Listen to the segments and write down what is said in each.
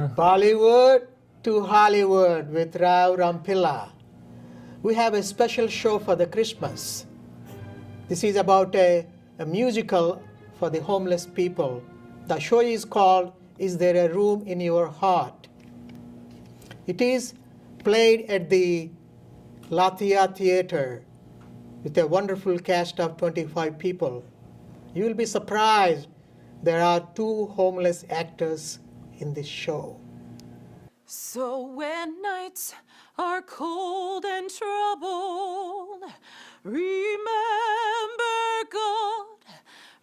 Bollywood to Hollywood with Rao Rampilla. We have a special show for the Christmas. This is about a musical for the homeless people. The show is called Is There a Room in Your Heart? It is played at the Lathia Theatre with a wonderful cast of 25 people. You will be surprised there are 2 homeless actors in this show. So when nights are cold and troubled, remember God,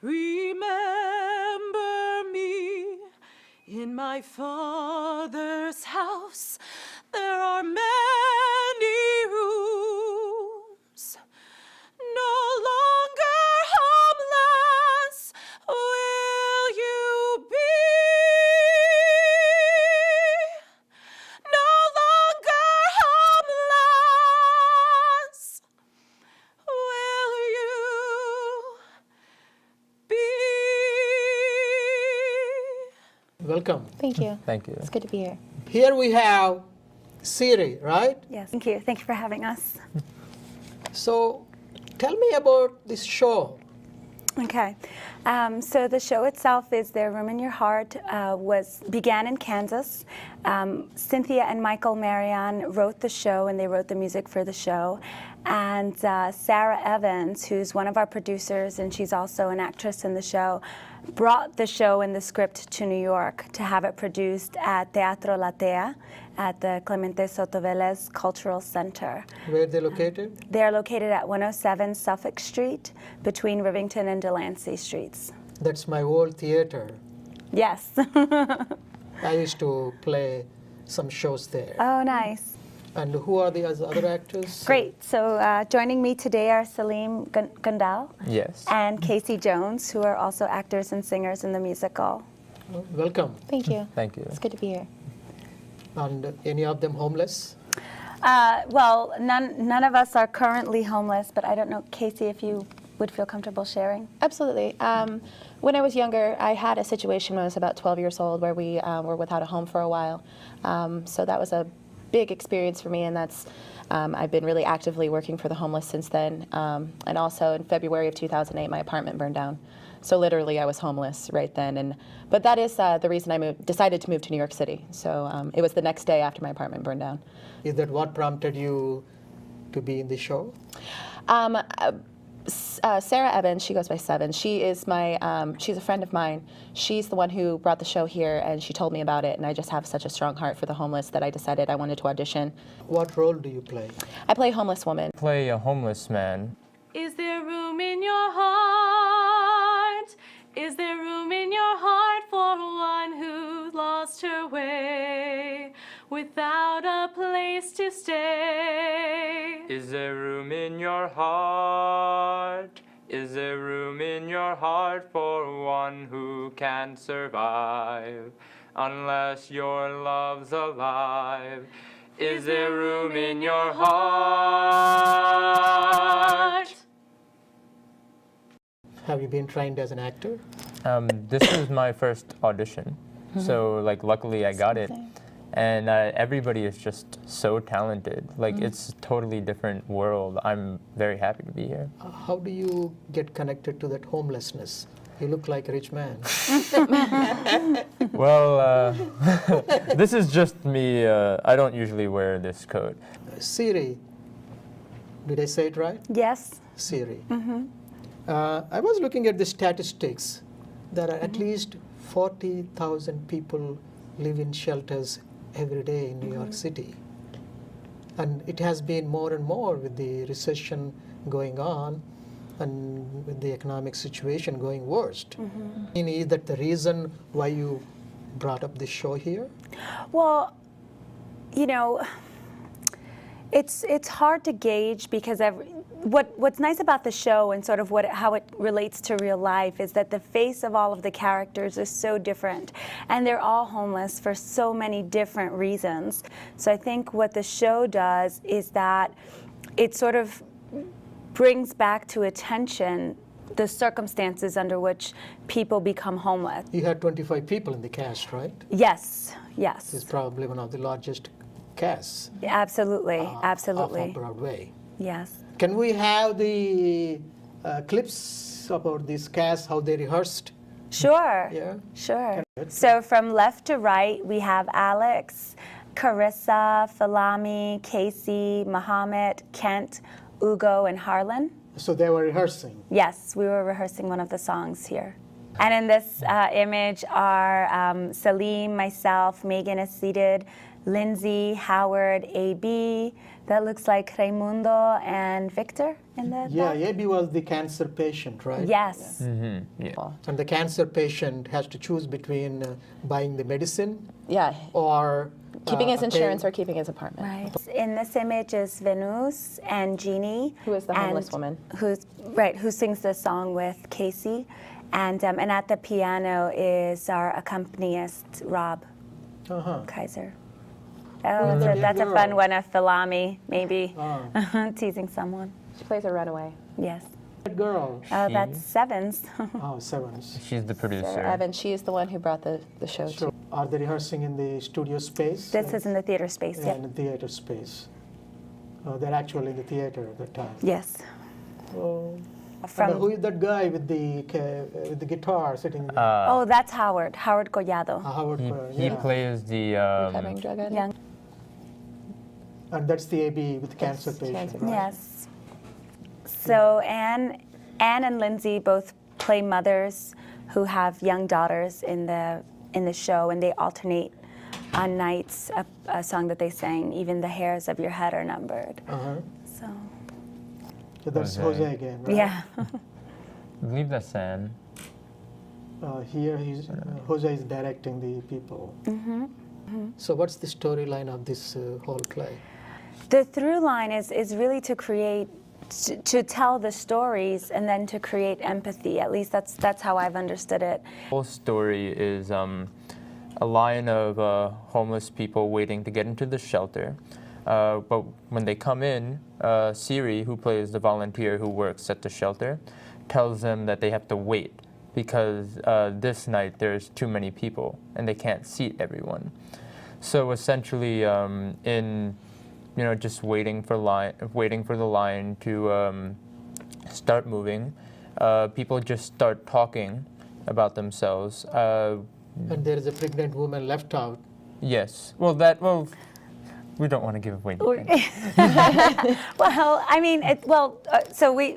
remember me. In my Father's house there are many rooms. No longer homeless will you be. No longer homeless will you be. Welcome. Thank you. Thank you. It's good to be here. Here we have Siri, right? Yes. Thank you. Thank you for having us. So tell me about this show. Okay. So the show itself is There Room in Your Heart, began in Kansas. Cynthia and Michael Marion wrote the show, and they wrote the music for the show. And Sarah Evans, who's one of our producers, and she's also an actress in the show, brought the show and the script to New York to have it produced at Teatro Latea at the Clemente Soto Vélez Cultural Center. Where they located? They're located at 107 Suffolk Street between Rivington and Delancey Streets. That's my old theater. Yes. I used to play some shows there. Oh, nice. And who are the other actors? Great. So joining me today are Salim Gandal Yes. and Casey Jones, who are also actors and singers in the musical. Welcome. Thank you. Thank you. It's good to be here. And any of them homeless? Well, none of us are currently homeless, but I don't know, Casey, if you would feel comfortable sharing. Absolutely. When I was younger, I had a situation when I was about 12 years old where we were without a home for a while. So that was a big experience for me, and that's I've been really actively working for the homeless since then. And also in February of 2008, my apartment burned down. So literally, I was homeless right then. But that is the reason I decided to move to New York City. So it was the next day after my apartment burned down. Is that what prompted you to be in the show? Sarah Evans, she goes by Seven. She is she's a friend of mine. She's the one who brought the show here, and she told me about it. And I just have such a strong heart for the homeless that I decided I wanted to audition. What role do you play? I play a homeless woman. Play a homeless man. Is there room in your heart? Is there room in your heart for one who lost her way without a place to stay? Is there room in your heart? Is there room in your heart for one who can't survive unless your love's alive? Is there room in your heart? Have you been trained as an actor? This was my first audition, so luckily I got it. And everybody is just so talented. It's a totally different world. I'm very happy to be here. How do you get connected to that homelessness? You look like a rich man. Well, this is just me. I don't usually wear this coat. Siri, did I say it right? Yes. Siri. I was looking at the statistics. There are at least 40,000 people live in shelters every day in New York City. And it has been more and more with the recession going on and with the economic situation going worst. Is that the reason why you brought up this show here? Well, you know, it's hard to gauge because what's nice about the show and sort of how it relates to real life is that the face of all of the characters is so different, and they're all homeless for so many different reasons. So I think what the show does is that it sort of brings back to attention the circumstances under which people become homeless. You had 25 people in the cast, right? Yes, It's yes, probably one of the largest casts absolutely, off absolutely, of Broadway. yes. Can we have the clips about this cast, how they rehearsed? Sure, Yeah. sure. Good. So from left to right, we have Alex, Carissa, Falami, Casey, Muhammad, Kent, Ugo, and Harlan. So they were rehearsing. Yes, we were rehearsing one of the songs here. And in this image are Salim, myself, Megan is seated, Lindsay, Howard, AB. That looks like Raimundo and Victor in the Yeah, back. Abby was the cancer patient, right? Yes. Yeah. And the cancer patient has to choose between buying the medicine Yeah, or keeping his insurance paying- or keeping his apartment. Right. In this image is Venus and Jeannie. Who is the homeless and woman. Who sings the song with Casey. And at the piano is our accompanist, Rob Uh-huh. Kaiser. Oh, Oh, that'd be that's a a fun girl. one, a Falami, maybe. Oh. Teasing someone. She plays a runaway. Yes. That girl. Oh, She- that's Sevens. Oh, Sevens. She's the producer. Sarah Evans, she is the one who brought the show So to. are they rehearsing in the studio space? This is in the theater space, yeah. And the theater space. They're actually in the theater at that time. Yes. Oh. From, And who is that guy with the guitar sitting there? oh, that's Howard Collado. Howard. He Yeah. plays the. Recovering drug addict. Young. And that's the AB with the cancer Yes, patient. cancer. right? Yes. So Anne and Lindsay both play mothers who have young daughters in the show, and they alternate on nights a song that they sang. Even the hairs of your head are numbered. Uh-huh. So So that's Jose. Jose again, right? yeah. I believe that's Sam. Here Jose is directing the people. So what's the storyline of this whole play? The through line is really to create, to tell the stories and then to create empathy. At least that's how I've understood it. The whole story is a line of homeless people waiting to get into the shelter. But when they come in, Siri, who plays the volunteer who works at the shelter, tells them that they have to wait because this night there's too many people and they can't seat everyone. So essentially, just waiting for the line to start moving, people just start talking about themselves. And there is a pregnant woman left out. Yes. Well, we don't want to give away. Well, I mean, so we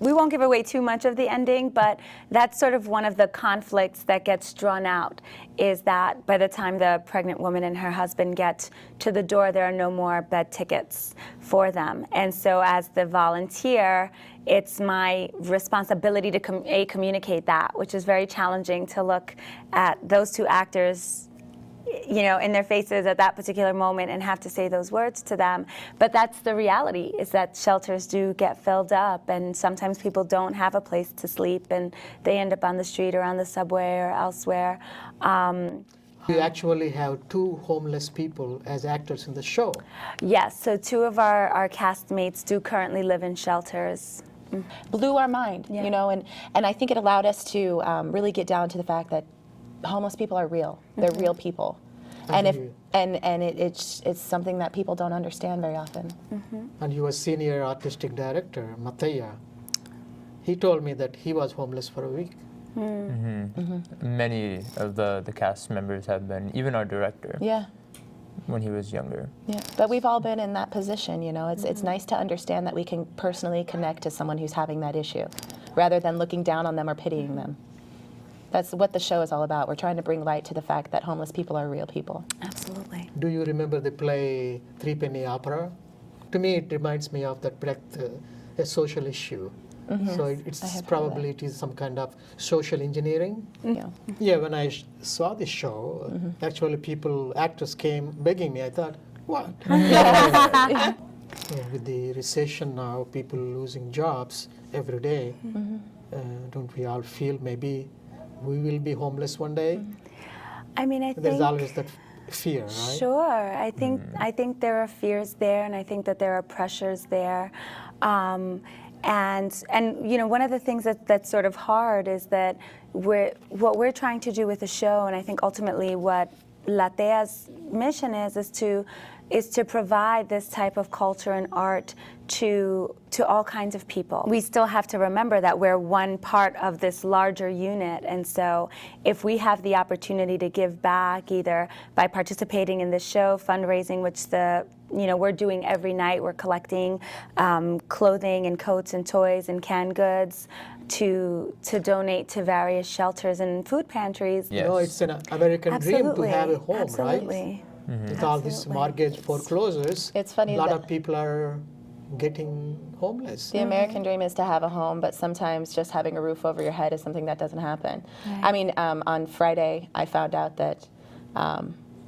won't give away too much of the ending, but that's sort of one of the conflicts that gets drawn out, is that by the time the pregnant woman and her husband get to the door, there are no more bed tickets for them. And so as the volunteer, it's my responsibility to communicate that, which is very challenging to look at those two actors in their faces at that particular moment and have to say those words to them. But that's the reality, is that shelters do get filled up, and sometimes people don't have a place to sleep and they end up on the street or on the subway or elsewhere. You actually have two homeless people as actors in the show. Yes, so two of our castmates do currently live in shelters. Blew our mind, Yeah. and I think it allowed us to really get down to the fact that homeless people are real. They're real people. And if it's something that people don't understand very often. And your senior artistic director, Mataya, he told me that he was homeless for a week. Many of the cast members have been, even our director, Yeah. when he was younger. Yeah, but we've all been in that position, It's nice to understand that we can personally connect to someone who's having that issue, rather than looking down on them or pitying them. That's what the show is all about. We're trying to bring light to the fact that homeless people are real people. Absolutely. Do you remember the play Three Penny Opera? To me, it reminds me of that a social issue. So I it's have heard of probably it is some kind of social engineering. Yeah. Yeah, when I saw this show, actually actors came begging me. I thought, what? With the recession now, people losing jobs every day, don't we all feel maybe we will be homeless one day? I mean, I There's think... always that fear, right? Sure. I think there are fears there, and I think that there are pressures there. And you know, one of the things that's sort of hard is that what we're trying to do with the show, and I think ultimately what Latea's mission is to provide this type of culture and art to all kinds of people. We still have to remember that we're one part of this larger unit, and so if we have the opportunity to give back, either by participating in this show, fundraising, which we're doing every night. We're collecting clothing and coats and toys and canned goods to donate to various shelters and food pantries. Yes. You know, it's an American dream to have a home, Absolutely. right? With all these mortgage foreclosures, It's funny a lot that- of people are getting homeless. The American dream is to have a home, but sometimes just having a roof over your head is something that doesn't happen. Right. I mean, on Friday, I found out that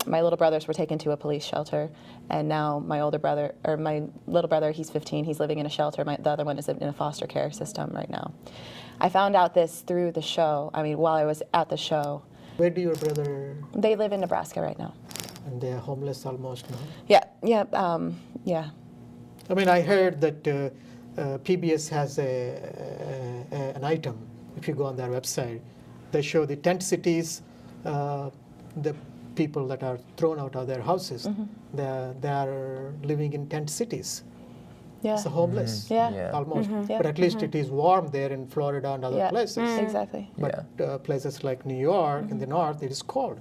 my little brothers were taken to a police shelter, and now my little brother, he's 15, he's living in a shelter. The other one is in a foster care system right now. I found out this through the show. I mean, while I was at the show. Where do your brother, They live in Nebraska right now. and they are homeless almost now? Yeah. Yeah. I mean, I heard that PBS has an item. If you go on their website, they show the tent cities, the people that are thrown out of their houses. They are living in tent cities. Yeah. So homeless, Yeah. Yeah. almost. Yeah. But at least it is warm there in Florida and other Yeah. places. Exactly. But places like New York in the north, it is cold.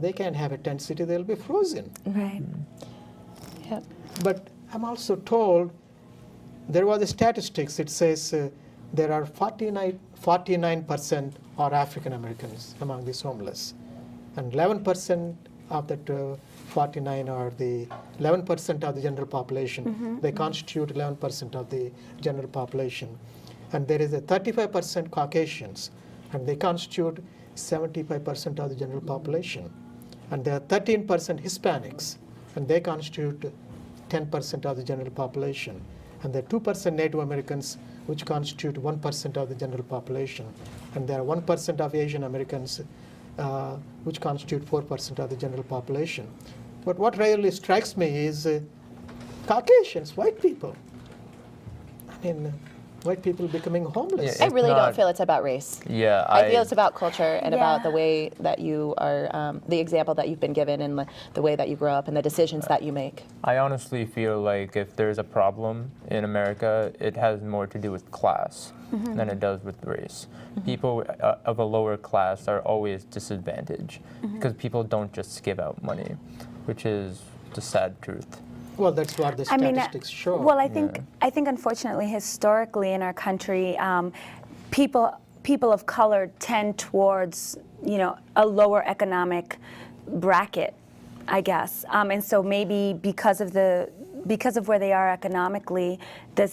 They can't have a tent city; they'll be frozen. Right. Yeah. But I'm also told there was a statistics. It says there are 49% are African Americans among these homeless, and 11% of that 49 are the 11% of the general population. They constitute 11% of the general population, and there is a 35% Caucasians, and they constitute 75% of the general population, and there are 13% Hispanics, and they constitute 10% of the general population, and there are 2% Native Americans, which constitute 1% of the general population, and there are 1% of Asian Americans, which constitute 4% of the general population. But what really strikes me is Caucasians, white people. I mean, white people becoming homeless. I It's really don't not- feel it's about race. Yeah, I feel it's about culture and about Yeah. the way that you are, the example that you've been given, and the way that you grow up, and the decisions that you make. I honestly feel like if there's a problem in America, it has more to do with class than it does with race. People of a lower class are always disadvantaged because people don't just give out money, which is the sad truth. Well, that's what the statistics show. Well, I think unfortunately, historically in our country, people of color tend towards a lower economic bracket, I guess, and so maybe because of where they are economically, the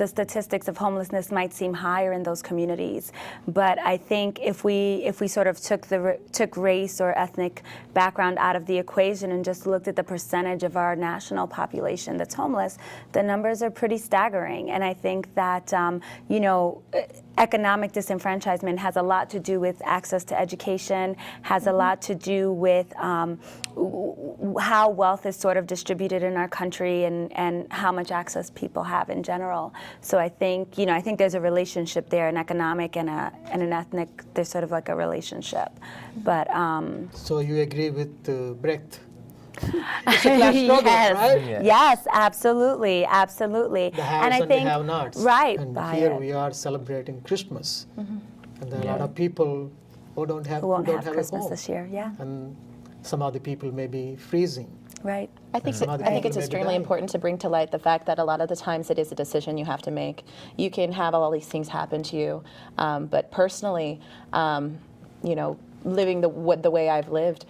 statistics of homelessness might seem higher in those communities. But I think if we sort of took race or ethnic background out of the equation and just looked at the percentage of our national population that's homeless, the numbers are pretty staggering. And I think that economic disenfranchisement has a lot to do with access to education, has a lot to do with how wealth is sort of distributed in our country and how much access people have in general. So I think there's a relationship there, an economic and an ethnic. There's sort of like a relationship, but So you agree with Brecht? It's a class struggle, yes, right? Yeah. yes, absolutely. The haves and the have-nots. Right, And by here it. we are celebrating Christmas, and there are a lot of people who don't have Who won't have a Christmas home. this year? Yeah, And some of the people may be freezing. right. I think Some other I think people it's may be extremely dying. important to bring to light the fact that a lot of the times it is a decision you have to make. You can have all these things happen to you, but personally, living the way I've lived,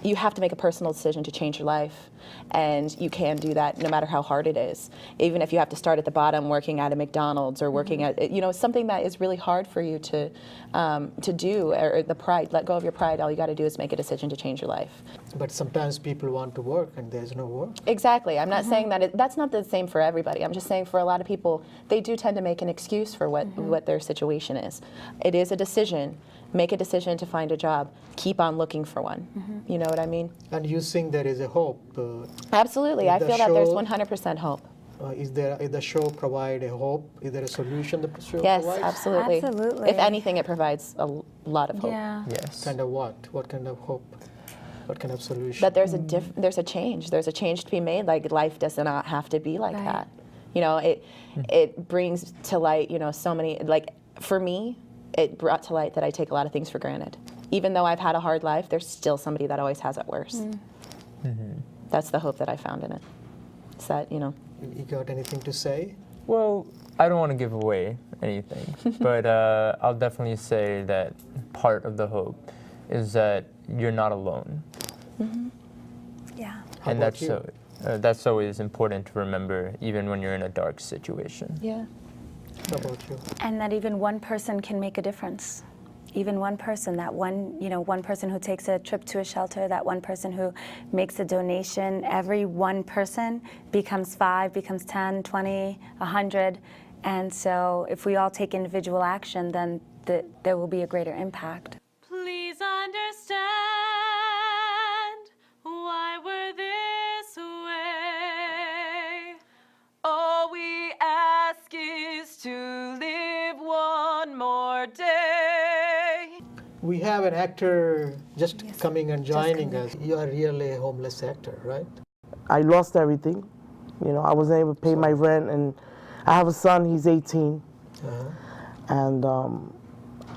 you have to make a personal decision to change your life. And you can do that no matter how hard it is. Even if you have to start at the bottom working at a McDonald's or working at, something that is really hard for you to do, or the pride, let go of your pride. All you got to do is make a decision to change your life. But sometimes people want to work and there's no work. Exactly. I'm not saying that that's not the same for everybody. I'm just saying for a lot of people, they do tend to make an excuse for what their situation is. It is a decision. Make a decision to find a job. Keep on looking for one. You know what I mean? And you think there is a hope. Absolutely. I The feel that there's show- 100% hope. Is the show provide a hope? Is there a solution the show Yes, provides? absolutely. Absolutely. If anything, it provides a lot of hope. Yeah. Yes. Kind of what? What kind of hope? What kind of solution? But there's there's a change. There's a change to be made. Like life does not have to be like Right. that. You know, it brings to light, you know, so many, like for me, it brought to light that I take a lot of things for granted. Even though I've had a hard life, there's still somebody that always has it worse. That's the hope that I found in it. It's that, you know. You got anything to say? Well, I don't want to give away anything, but I'll definitely say that part of the hope is that you're not alone. Yeah. How And about you? that's always important to remember, even when you're in a dark situation. Yeah. How about you? And that even one person can make a difference. Even one person, that one, you know, one person who takes a trip to a shelter, that one person who makes a donation, every one person becomes 5, becomes 10, 20, 100. And so if we all take individual action, then there will be a greater impact. Please understand why we're this way. All we ask is to live one more day. We have an actor just coming and joining us. You are really a homeless actor, right? I lost everything. You know, I wasn't able to pay my rent, and I have a son. He's 18, and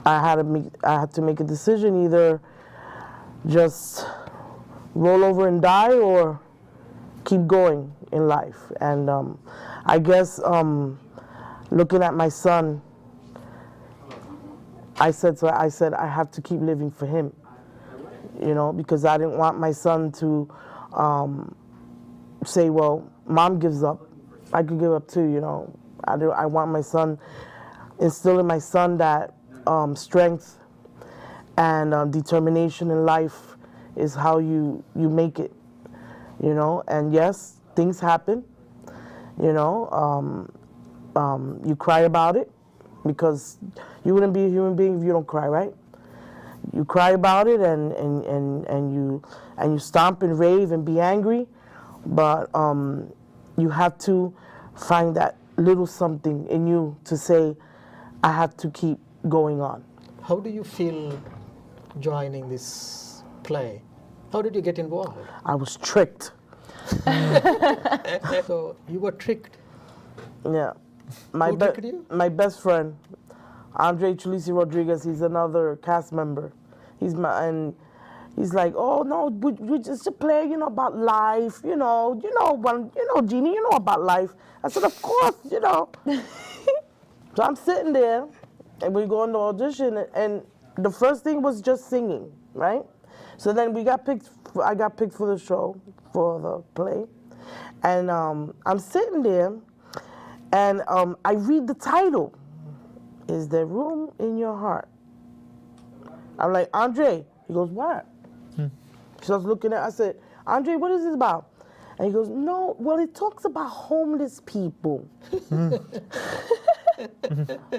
I had to make a decision: either just roll over and die, or keep going in life. And I guess looking at my son, I said I have to keep living for him. You know, because I didn't want my son to say, well, mom gives up, I could give up too, you know. I want my son, instill in my son that strength and determination in life is how you make it, you know. And yes, things happen, you know. You cry about it, because you wouldn't be a human being if you don't cry, right? You cry about it and you stomp and rave and be angry, but you have to find that little something in you to say, I have to keep going on. How do you feel joining this play? How did you get involved? I was tricked. So you were tricked. Yeah. Who tricked you? My best friend, Andre Chulisi Rodriguez, he's another cast member. He's like, oh no, we just a play, you know, about life, you know, Jeannie, you know about life. I said, of course, you know. So I'm sitting there, and we go into audition, and the first thing was just singing, right? So then I got picked for the show, for the play, and I'm sitting there, and I read the title, Is There Room in Your Heart? I'm like, Andre. He goes, what? So I was looking at, I said, Andre, what is this about? And he goes, no, well, it talks about homeless people.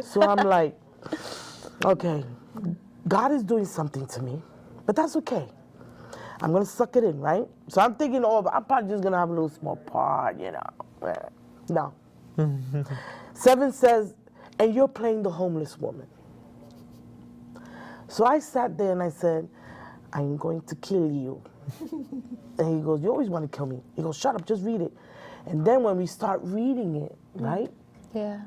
So I'm like, okay, God is doing something to me, but that's okay. I'm gonna suck it in, right? So I'm thinking, oh, I'm probably just gonna have a little small part, you know. No. 7 says, and you're playing the homeless woman. So I sat there and I said, I'm going to kill you. And he goes, you always want to kill me. He goes, shut up, just read it. And then when we start reading it, right? Yeah.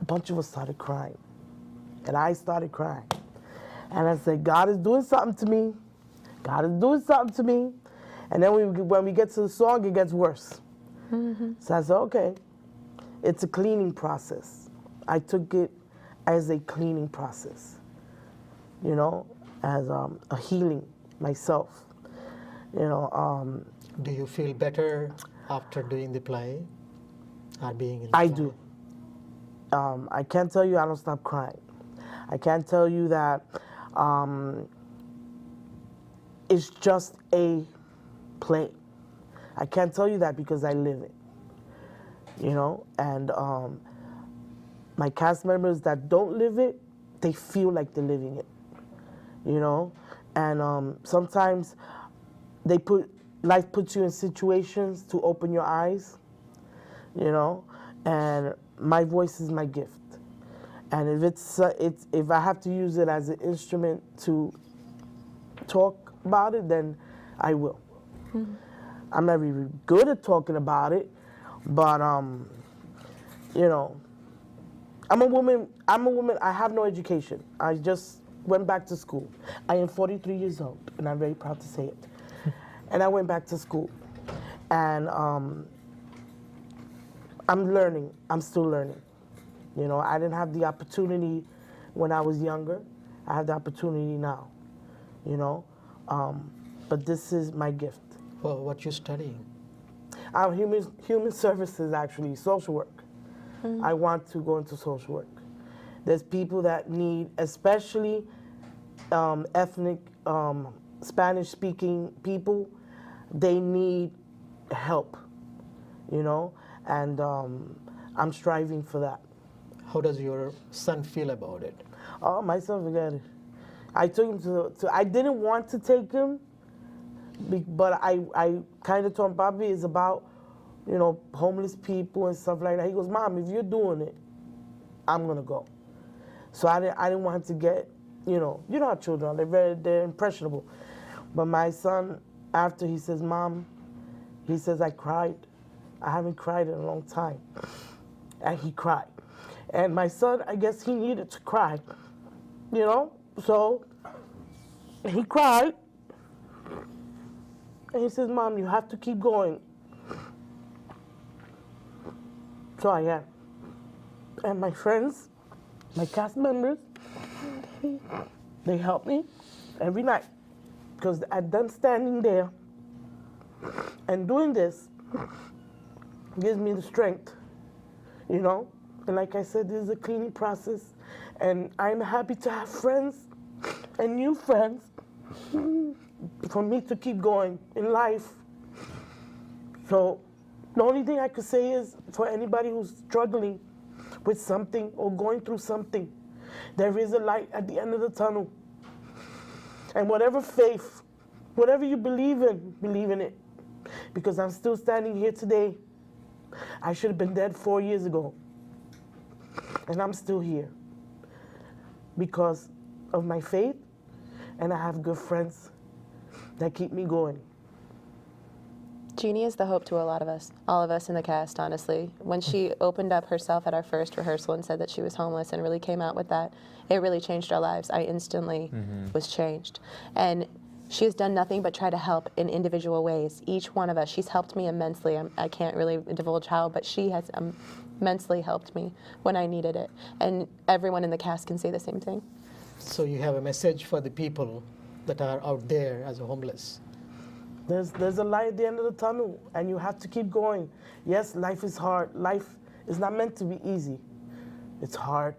A bunch of us started crying. And I started crying. And I said, God is doing something to me. God is doing something to me. And then when we get to the song, it gets worse. So I said, okay, it's a cleaning process. I took it as a cleaning process, you know, as a healing myself, you know. Do you feel better after doing the play or being in the I play? do. I can't tell you I don't stop crying. I can't tell you that it's just a play. I can't tell you that because I live it, you know. And my cast members that don't live it, they feel like they're living it, you know. And sometimes life puts you in situations to open your eyes, you know, and my voice is my gift. And if I have to use it as an instrument to talk about it, then I will. I'm not really good at talking about it, but you know, I'm a woman. I have no education. I just went back to school. I am 43 years old, and I'm very proud to say it. And I went back to school, and I'm learning. I'm still learning. You know, I didn't have the opportunity when I was younger. I have the opportunity now. You know, but this is my gift. Well, what you studying? I'm human services, actually, social work. I want to go into social work. There's people that need, especially ethnic Spanish-speaking people, they need help, you know, and I'm striving for that. How does your son feel about it? Oh, my son, forget it. I took him to I didn't want to take him, but I kind of told him, Bobby, it's about, you know, homeless people and stuff like that. He goes, Mom, if you're doing it, I'm gonna go. So I didn't want him to get, you know how children are, they're impressionable. But my son, after he says, Mom, he says, I cried. I haven't cried in a long time. And he cried. And my son, I guess he needed to cry, you know? So he cried. And he says, Mom, you have to keep going. So I am. And my friends, my cast members, they help me every night. Because I'm done standing there and doing this gives me the strength, you know? And like I said, this is a cleaning process. And I'm happy to have friends and new friends for me to keep going in life. So the only thing I could say is for anybody who's struggling with something or going through something, there is a light at the end of the tunnel. And whatever faith, whatever you believe in it. Because I'm still standing here today. I should have been dead 4 years ago. And I'm still here because of my faith, and I have good friends that keep me going. Jeannie is the hope to a lot of us, all of us in the cast, honestly. When she opened up herself at our first rehearsal and said that she was homeless and really came out with that, it really changed our lives. I instantly was changed. And she has done nothing but try to help in individual ways. Each one of us, she's helped me immensely. I can't really divulge how, but she has immensely helped me when I needed it. And everyone in the cast can say the same thing. So you have a message for the people that are out there as a homeless. There's a light at the end of the tunnel, and you have to keep going. Yes, life is hard. Life is not meant to be easy. It's hard,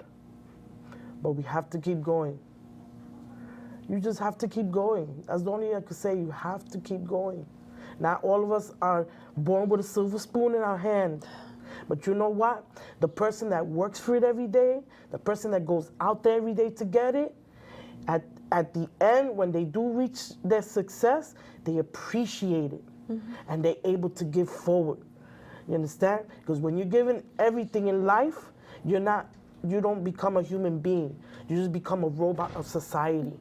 but we have to keep going. You just have to keep going. That's the only thing I could say. You have to keep going. Not all of us are born with a silver spoon in our hand. But you know what? The person that works for it every day, the person that goes out there every day to get it, at the end, when they do reach their success, they appreciate it. And they're able to give forward. You understand? Because when you're given everything in life, you don't become a human being. You just become a robot of society.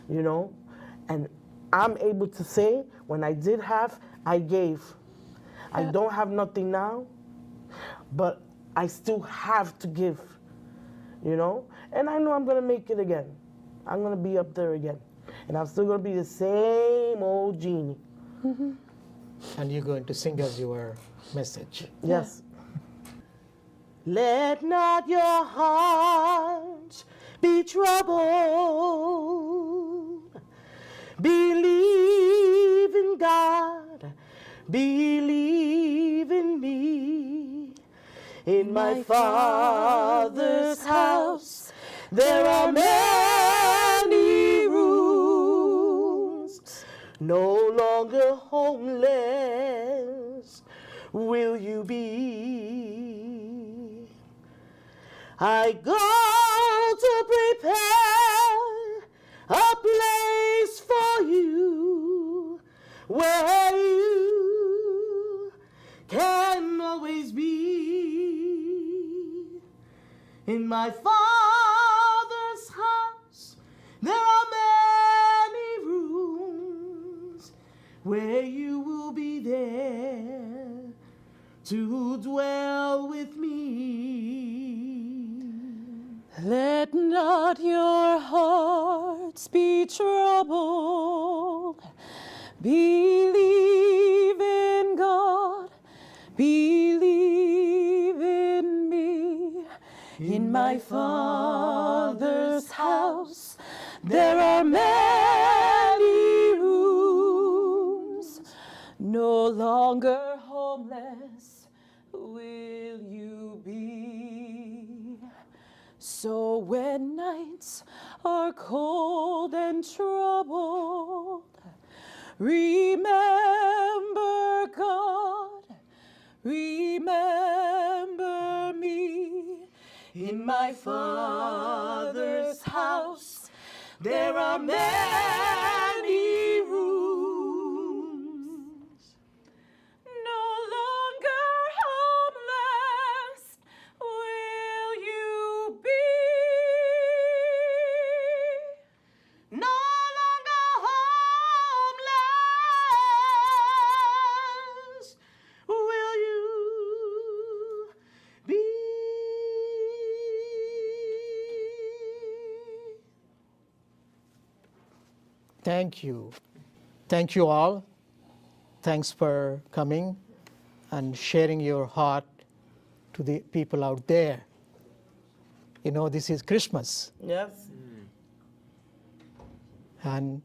You know? And I'm able to say, when I did have, I gave. I don't have nothing now, but I still have to give, you know? And I know I'm gonna make it again. I'm gonna be up there again. And I'm still gonna be the same old Jeannie. And you're going to sing us your message. Yes. Let not your heart be troubled. Believe in God. Believe in me. In my Father's house there are many rooms. No longer homeless will you be. I go to prepare a place for you where you can always be. In my Father's house there are many rooms where you will be there to dwell with me. Let not your hearts be troubled. Believe in God, believe in me. In my Father's house there are many rooms. No longer homeless will you be. So when nights are cold and troubled, remember God, remember me. In my Father's house there are many rooms. No longer homeless will you be. No longer homeless will you be. Thank you. Thank you all. Thanks for coming and sharing your heart to the people out there. You know, this is Christmas. Yes. And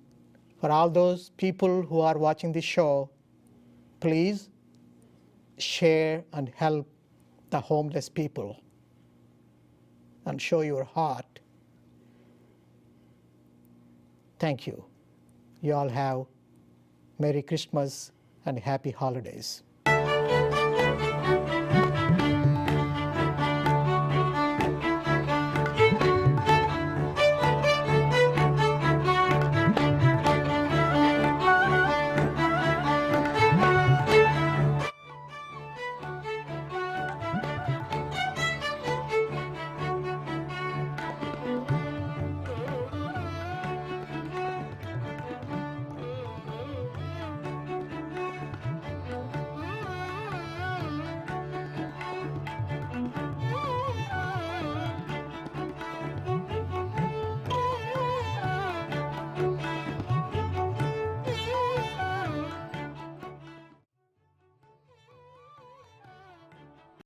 for all those people who are watching this show, please share and help the homeless people and show your heart. Thank you. You all have Merry Christmas and Happy Holidays.